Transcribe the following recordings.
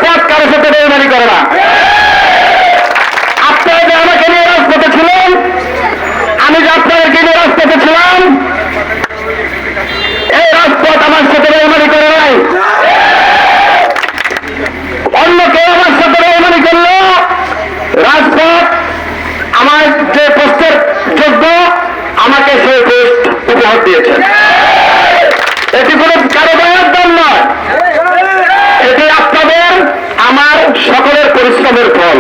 রাজপথ কারো সাথে বেইমানি করে না। আপনারা যে আমাকে নিয়ে রাজপথে ছিলেন, আমি যে আপনাদেরকে নিয়ে রাজপথে ছিলাম, এই রাজপথ আমার সাথে বেইমানি করে নাই। অন্য কেউ আমার সাথে বেইমানি করলো, রাজপথ আমার যে পোস্টের যোগ্য আমাকে সেই পোস্ট উপহার দিয়েছেন। এটি কোনো কারো দয়ার দান নয়, এটি আপনাদের আমার সকলের পরিশ্রমের ফল।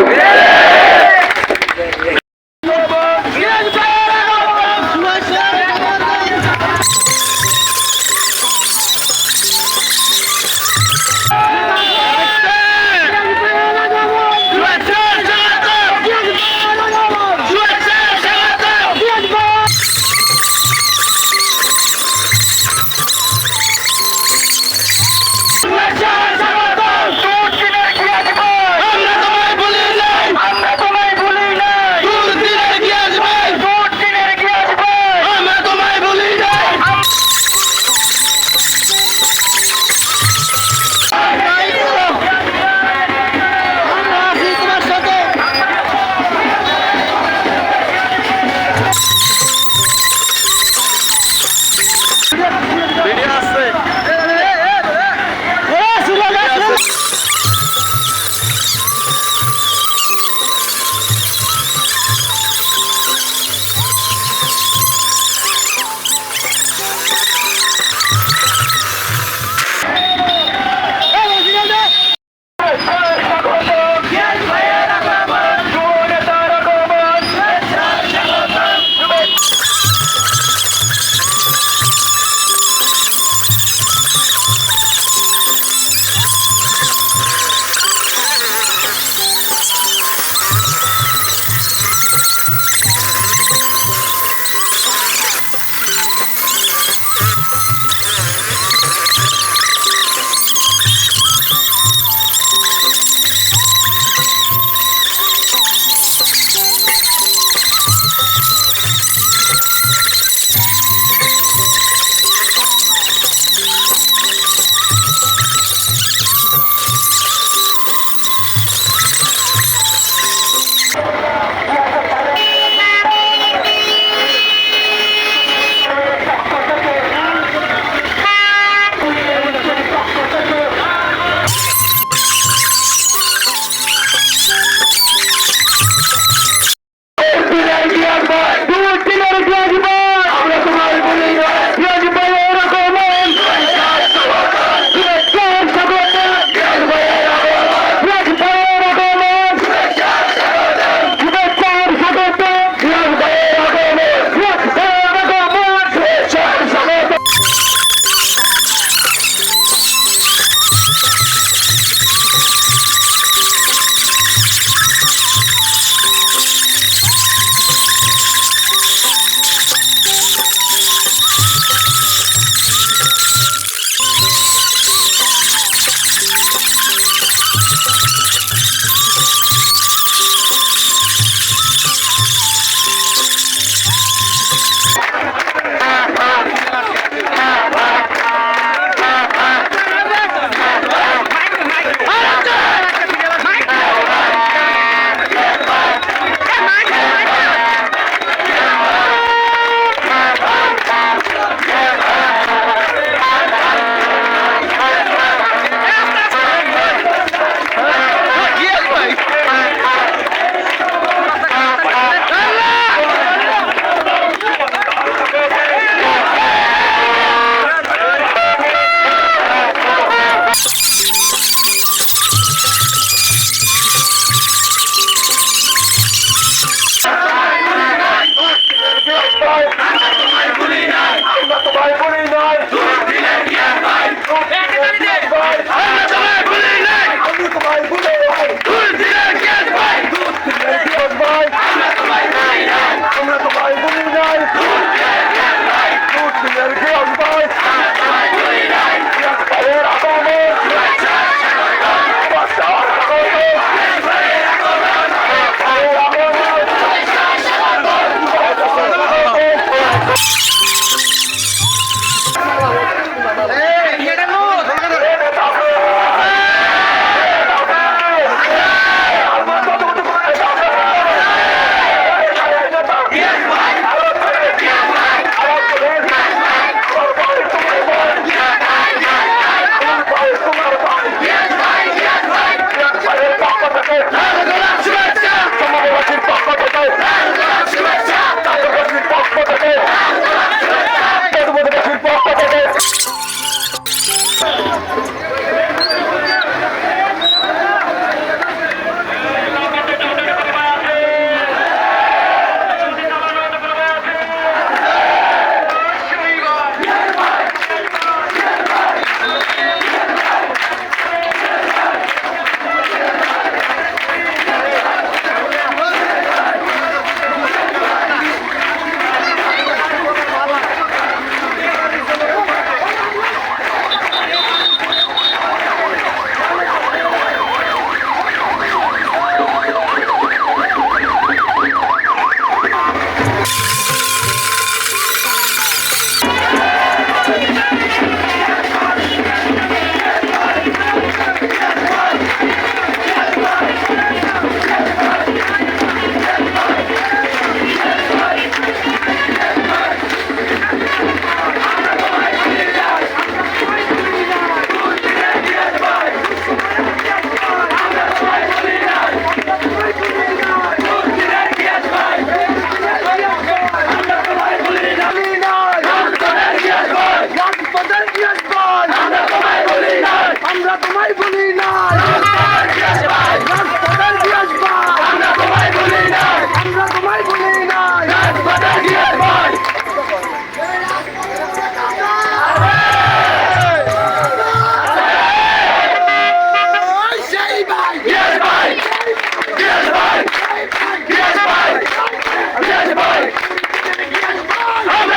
আমরা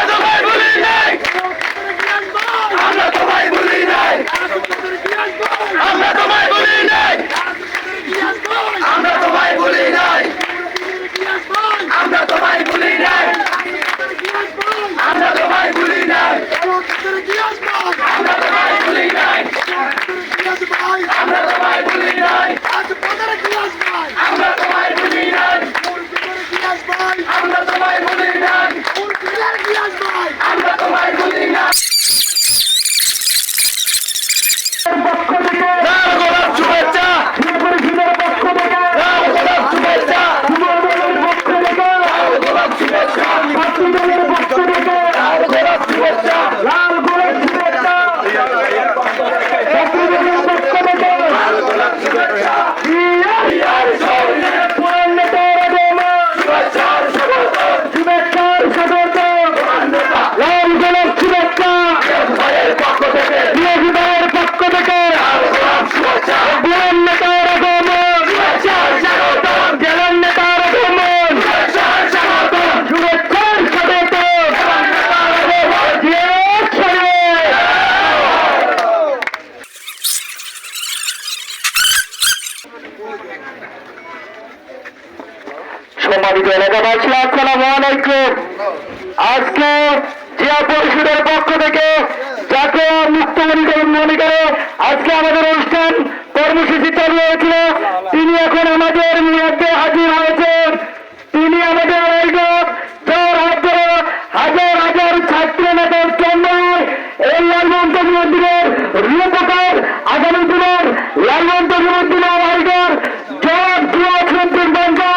তোমায় ভুলি নাই, আমরা তোমায় ভুলি নাই, আমরা তোমায় ভুলি নাই, আমরা তোমায় ভুলি নাই, আমরা তোমায় ভুলি নাই, আমরা তোমায় ভুলি নাই, আমরা তোমায় ভুলি নাই, আমরা তোমায় ভুলি নাই, আমরা তোমায় ভুলি নাই, আমরা তোমায় ভুলি নাই, আমরা তোমায় ভুলি নাই। লাল গোলাপ শুভেচ্ছা, পক্ষ থেকে লাল গোলাপ শুভেচ্ছা, লাল গোলাপ শুভেচ্ছা, পক্ষ থেকে লাল গোলাপ শুভেচ্ছা, লাল গোলাপ শুভেচ্ছা, পক্ষ থেকে লাল গোলাপ শুভেচ্ছা, শুভেচ্ছার স্বাগত, শুভেচ্ছার স্বাগত, লাল গোলাপ শুভেচ্ছা, ভাইয়ের পক্ষ থেকে ভাইয়ের পক্ষ থেকে লাল গোলাপ শুভেচ্ছা, নেতার আগমন, শুভেচ্ছার স্বাগত, জেলার নেতার আগমন, শুভেচ্ছার স্বাগত, শুভেচ্ছার স্বাগত, সম্মানিত এলাকাবাসী, আসসালামু আলাইকুম। আজকে জিয়া পরিষদের পক্ষ থেকে জাতীয় মুক্ত মনে করে আজকে আমাদের অনুষ্ঠান কর্মসূচি চালু হয়েছিল। তিনি এখন আমাদের মধ্যে হাজির হয়েছেন। তিনি আমাদের যার হাত ধরে হাজার হাজার ছাত্র নেতার জন্য এই লালমন্ত বিরোধীদের রূপকার আগামী দিনের লালমন্ত বিরোধীদের আইডার জব জিয়া চব্বিশ ঘন্টা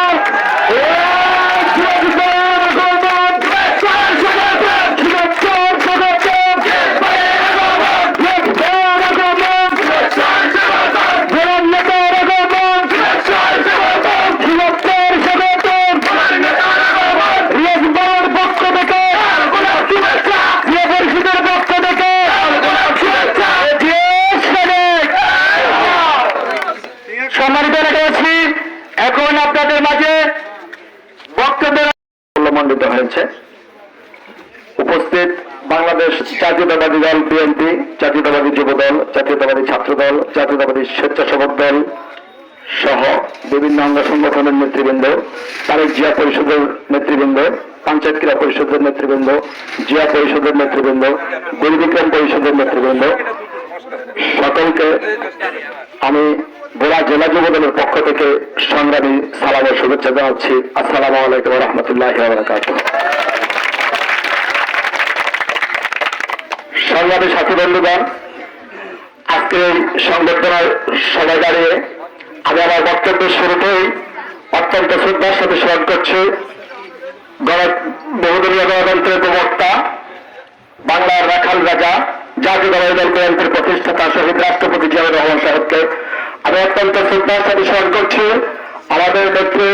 সম্মানিত এলাকাবাসী, এখন আপনাদের মাঝে বক্তব্য মণ্ডিত হয়েছে। উপস্থিত বাংলাদেশ জাতীয়তাবাদী দল বিএনপি, জাতীয়তাবাদী যুবদল, জাতীয়তাবাদী ছাত্রদল, জাতীয়তাবাদী স্বেচ্ছাসেবক দল সহ বিভিন্ন অঙ্গ সংগঠনের নেতৃবৃন্দ, তারেক জিয়া পরিষদের নেতৃবৃন্দ, পঞ্চায়েত ক্রীড়া পরিষদের নেতৃবৃন্দ, জিয়া পরিষদের নেতৃবৃন্দ, বীরবিক্রম পরিষদের নেতৃবৃন্দ, সকলকে আমি গোড়া জেলা যুবদলের পক্ষ থেকে সংগ্রামী সালাম ও শুভেচ্ছা জানাচ্ছি। আসসালামু আলাইকুম ওয়া রাহমাতুল্লাহি ওয়া বারাকাতুহু। সংগ্রামী সাথী বন্ধুগণ, আজকে এই সংবর্ধনার সভায় দাঁড়িয়ে আমি আমার বক্তব্যের শুরুতেই অত্যন্ত শ্রদ্ধার সাথে স্মরণ করছি বহুদলীয় গণতন্ত্রের প্রবক্তা, বাংলার রাখাল রাজা, জাতীয়তাবাদী দল বিএনপির প্রতিষ্ঠাতা শহীদ রাষ্ট্রপতি জিয়াউর রহমান সাহেবকে আমি অত্যন্ত শ্রদ্ধার সাথে স্মরণ করছি। আমাদের নেত্রী,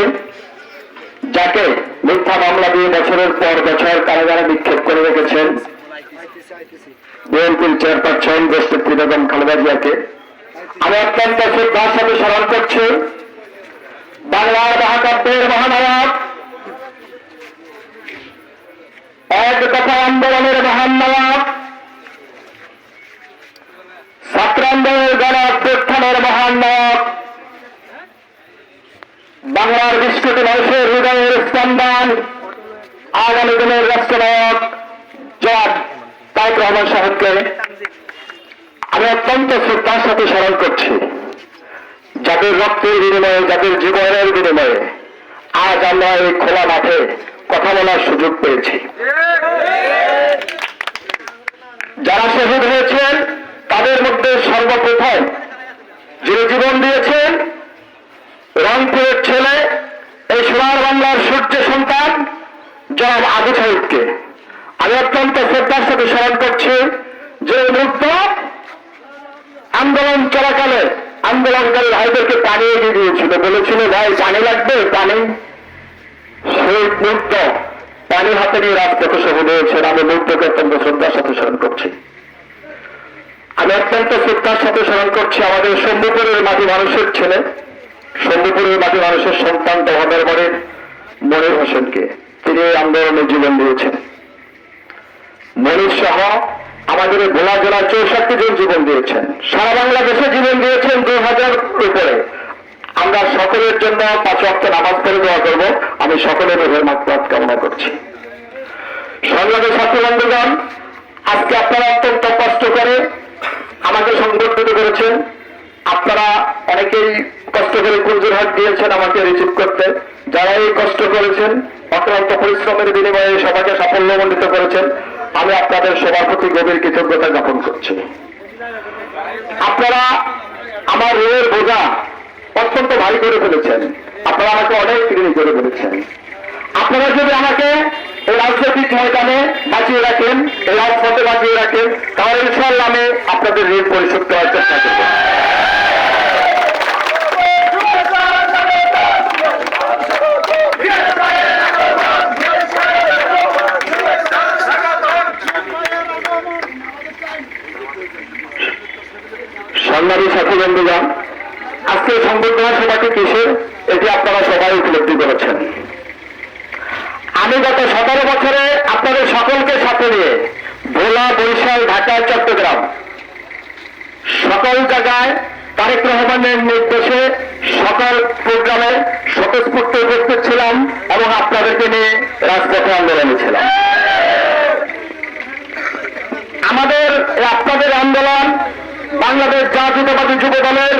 যাকে মিথ্যা মামলা দিয়ে বছরের পর বছর কারাগারে নিক্ষেপ করে রেখেছেন বিএনপির চেয়ারপারসন দেশনেত্রী বেগম খালেদা জিয়াকে আমি অত্যন্ত শ্রদ্ধার সাথে স্মরণ করছি। বাংলার মহাকাব্যের মহানায়ক, এক দফা আন্দোলনের মহান নায়ক, ছাত্র আন্দোলনের গণ অভ্যুত্থানের মহান নায়ক, বাংলার 20 কোটি মানুষের হৃদয়ের স্পন্দন, আগামী দিনের রাষ্ট্রনায়ক জনাব তারেক রহমান সাহেবকে আমি অত্যন্ত শ্রদ্ধার সাথে স্মরণ করছি। যাদের রক্তের বিনিময়ে, যাদের জীবনের বিনিময়ে আজ আমরা এই খোলা মাঠে কথা বলার সুযোগ পেয়েছি। যারা শহীদ হয়েছেন তাদের মধ্যে সর্বপ্রথম যিনি জীবন দিয়েছেন রংপুরের ছেলে, এই সোনার বাংলার সূর্য সন্তান জনাব আবু সাইদকে আমি অত্যন্ত শ্রদ্ধার সাথে স্মরণ করছি। যে মুক্ত আন্দোলন চলাকালে আন্দোলনকারী ভাইদেরকে পানি এগিয়ে দিয়েছিল, বলেছিল ভাই পানি লাগবে, পানি, সেই মুক্ত পানি হাতে নিয়ে রাজপথে শহীদ হয়েছেন। আমি মুক্তকে অত্যন্ত শ্রদ্ধার সাথে স্মরণ করছি। আমি অত্যন্ত শ্রদ্ধার সাথে স্মরণ করছি আমাদের শম্ভুপুরের মাটি মানুষের ছেলে, শম্ভুপুরের মাটি মানুষের সন্তান দহাদার বাড়ির মনির হোসেনকে। তিনি এই আন্দোলনে জীবন দিয়েছেন। মনির সহ আমাদের ভোলা জেলার 64 জন জীবন দিয়েছেন, সারা বাংলাদেশে জীবন দিয়েছেন 2000 উপরে। আমরা সকলের জন্য 5 ওয়াক্ত নামাজ পড়ে দোয়া করব। আমি সকলের রুহের মাগফিরাত কামনা করছি। সংগ্রামী সাথী বন্ধুগণ, আজকে আপনারা অত্যন্ত কষ্ট করে আমাকে সংগঠিত করেছেন। আপনারা অনেকেই কষ্ট করে কুঞ্জুরহাট দিয়েছেন আমাকে রিসিভ করতে। যারা এই কষ্ট করেছেন, অক্লান্ত পরিশ্রমের বিনিময়ে সবাইকে সাফল্যমণ্ডিত করেছেন, আমি আপনাদের সবার প্রতি গভীর কৃতজ্ঞতা জ্ঞাপন করছি। আপনারা আমার ঋণের বোঝা অত্যন্ত ভারী করে ফেলেছেন। আপনারা আমাকে অনেক ঋণী করে ফেলেছেন। আপনারা যদি আমাকে এই রাজনৈতিক ময়দানে বাঁচিয়ে রাখেন, এই রাজপথে বাঁচিয়ে রাখেন, তাহলে ইনশাআল্লাহ আমি আপনাদের ঋণ পরিশোধ করার চেষ্টা করব। সংগ্রামী সাথী বন্ধুগণ, আজকে সংবর্ধনা সভাটি কিসের, এটি আপনারা সবাই উপলব্ধি করেছেন। আমি গত 17 বছরে আপনাদের সকলকে সাথে নিয়ে ভোলা, বরিশাল, ঢাকা, চট্টগ্রাম সকল জায়গায় তারেক রহমানের নির্দেশে সকল প্রোগ্রামে স্বতঃস্ফূর্ত উপস্থিত ছিলাম এবং আপনাদেরকে নিয়ে রাজপথে আন্দোলনে ছিলাম। আমাদের আপনাদের আন্দোলন বাংলাদেশ জাতীয়তাবাদী যুব দলের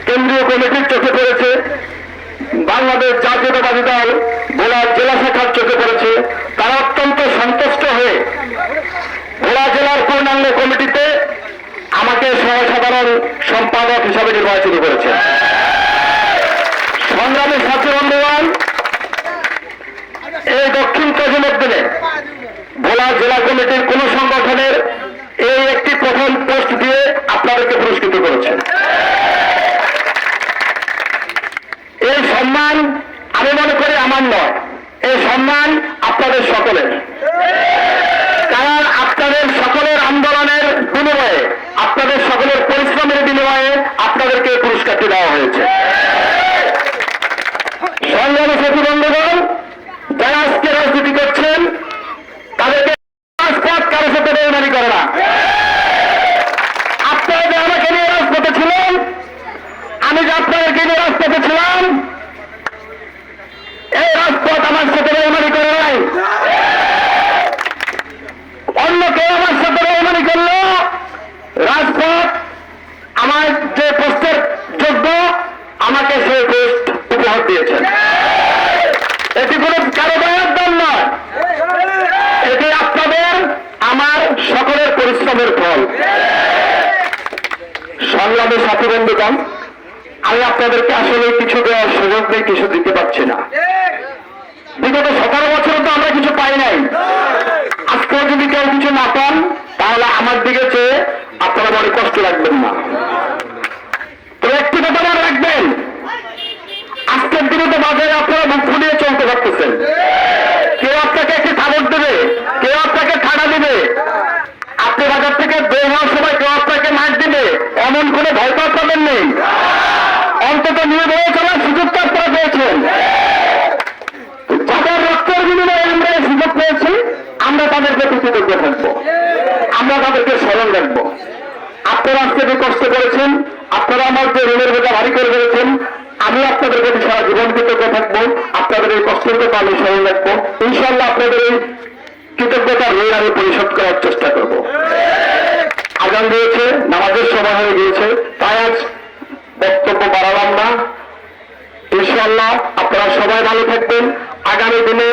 কেন্দ্রীয় কমিটির চোখে পড়েছে, বাংলাদেশ জাতীয়তাবাদী দল ভোলা জেলা শাখার চোখে পড়েছে। তারা অত্যন্ত সন্তুষ্ট হয়ে ভোলা জেলার পূর্ণাঙ্গ কমিটিতে আমাকে সহসাধারণ সম্পাদক হিসাবে নির্বাচিত করেছে। সংগ্রামী সাথী বন্ধুগণ, এই দক্ষিণ দিনে ভোলা জেলা কমিটির কোন সংগঠনের এই একটি প্রথম পোস্ট দিয়ে আপনাদেরকে পুরস্কৃত করেছে। এই সম্মান আমি মনে করি আমার নয়, এই সম্মান আপনাদের সকলের। কারণ আপনাদের সকলের আন্দোলনের বিনিময়ে, আপনাদের সকলের পরিশ্রমের বিনিময়ে আপনাদেরকে এই পুরস্কারটি দেওয়া হয়েছে। সংগ্রামী সাথী বন্ধুগণ, যারা আজকে রাজনীতি করছেন তাদেরকে রাজপথ কারো সাথে বেইমানি করে না। আপনারা যে আমাকে নিয়ে রাজপথে ছিলেন, আমি যে আপনাদেরকে নিয়ে রাজপথে ছিলাম, এই রাজপথ আমার সাথে বেইমানি করে নাই। অন্য কেউ আমার সাথে বেইমানি করলো, রাজপথ আমার যে পোস্টের যোগ্য আমাকে সেই পোস্ট উপহার দিয়েছেন। এটি কোন কারো দয়ার দান নয়, এটি আপনাদের আমার সকলের পরিশ্রমের ফল। সংগ্রামী সাথী বন্ধুগণ, আমি আপনাদেরকে আসলে কিছু দেওয়ার সুযোগ নেই, কিছু দিতে পারছি না। বিগত 17 বছরে তো আমরা কিছু পাই নাই। আজকেও যদি কেউ কিছু না পান, তাহলে আমার দিকে চেয়ে আপনারা বড় কষ্ট রাখবেন না। তো একটি কথা মনে রাখবেন, আজকের দিনে তো বাজারে আপনারা মুখ ফুলিয়ে চলতে পারতেছেন। কেউ আপনাকে একটি থাবর দেবে, কেউ আপনাকে ঠাড়া দেবে, আপনি বাজার থেকে বের হওয়ার সময় কেউ আপনাকে মার দিবে, এমন কোনো ভয় পাওয়ার পাবেন নেই। অন্তত নিয়ে বেড়ে চলার সুযোগটা আপনারা পেয়েছেন। যাদের রক্তের বিনিময়ে আমরা এই সুযোগ পেয়েছি, আমরা তাদেরকে কৃতজ্ঞ থাকবো, আমরা তাদেরকে স্মরণ রাখবো। আপনারা আজকে যে কষ্ট করেছেন, আপনারা আমার যে ঋণের বোঝা ভারী করে ফেলেছেন, আমি আপনাদের প্রতি সারা জীবন কৃতজ্ঞ থাকবো। আপনাদের এই কষ্টের কথা আমি স্মরণ রাখবো। ইনশাআল্লাহ আপনাদের এই কৃতজ্ঞতার ঋণ আমি পরিশোধ করার চেষ্টা করব। আজান দিয়েছে, নামাজের সময় হয়ে গিয়েছে, তাই আজ বক্তব্য বাড়ালাম না। ইনশাআল্লাহ আপনারা সবাই ভালো থাকবেন। আগামী দিনে